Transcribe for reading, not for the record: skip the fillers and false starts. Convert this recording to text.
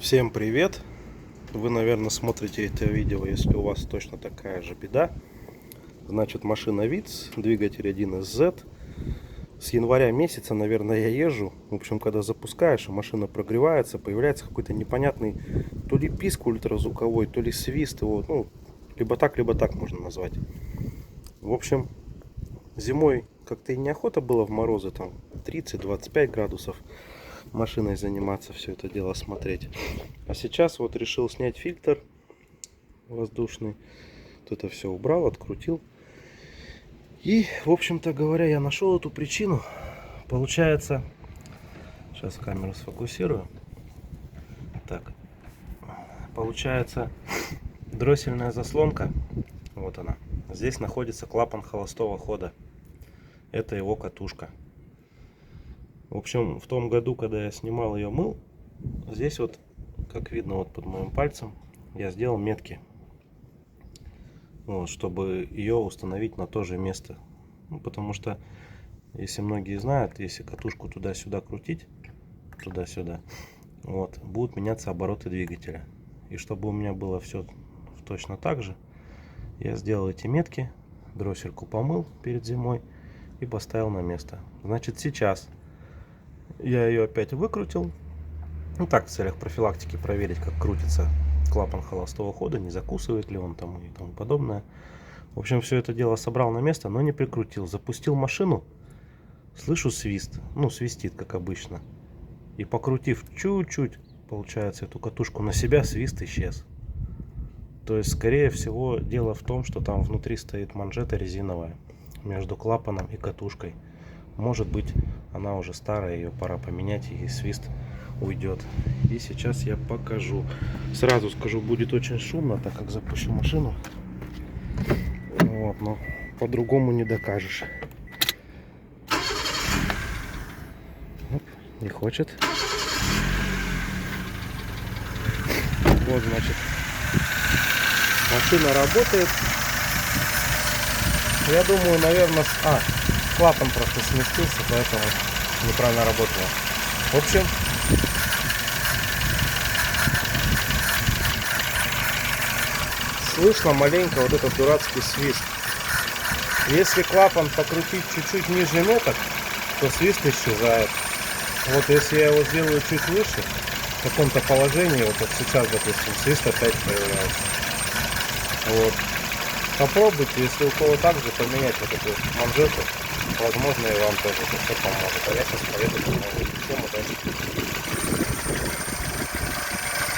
Всем привет! Вы, наверное, смотрите это видео, если у вас точно такая же беда. Значит, машина ВИЦ, двигатель 1СZ. С января месяца, наверное, я езжу. В общем, когда запускаешь, машина прогревается, появляется какой-то непонятный то ли писк ультразвуковой, то ли свист его. Ну, либо так можно назвать. В общем, зимой как-то и неохота было в морозы, там 30-25 градусов машиной заниматься, все это дело смотреть. А сейчас вот решил снять фильтр воздушный. Вот это все убрал, открутил. И, в общем-то говоря, я нашел эту причину. Получается, сейчас камеру сфокусирую. Так, получается, дроссельная заслонка, вот она. Здесь находится клапан холостого хода. Это его катушка. В общем, в том году, когда я снимал ее, мыл, здесь вот, как видно, вот под моим пальцем, я сделал метки, вот, чтобы ее установить на то же место. Ну, потому что, если многие знают, если катушку туда-сюда крутить, туда-сюда, вот, будут меняться обороты двигателя. И чтобы у меня было все точно так же, я сделал эти метки, дроссельку помыл перед зимой и поставил на место. Значит, сейчас я ее опять выкрутил. Ну так, в целях профилактики проверить, как крутится клапан холостого хода, не закусывает ли он там и тому подобное. В общем, все это дело собрал на место, но не прикрутил. Запустил машину, слышу свист. Ну, свистит, как обычно. И покрутив чуть-чуть, получается, эту катушку на себя, свист исчез. То есть, скорее всего, дело в том, что там внутри стоит манжета резиновая между клапаном и катушкой. Может быть, она уже старая, ее пора поменять, и свист уйдет. И сейчас я покажу. Сразу скажу, будет очень шумно, так как запущу машину. Вот, но по-другому не докажешь. Не хочет. Вот, значит, машина работает. Я думаю, наверное, клапан просто сместился, поэтому неправильно работало. В общем, слышно маленько вот этот дурацкий свист. Если клапан покрутить чуть-чуть ниже меток, то свист исчезает. Вот если я его сделаю чуть выше, в каком-то положении, вот как сейчас, допустим, свист опять появляется. Вот. Попробуйте, если у кого так же, поменять вот эту манжету. Возможно, и вам тоже это все поможет. А я сейчас поеду на новую систему дальше.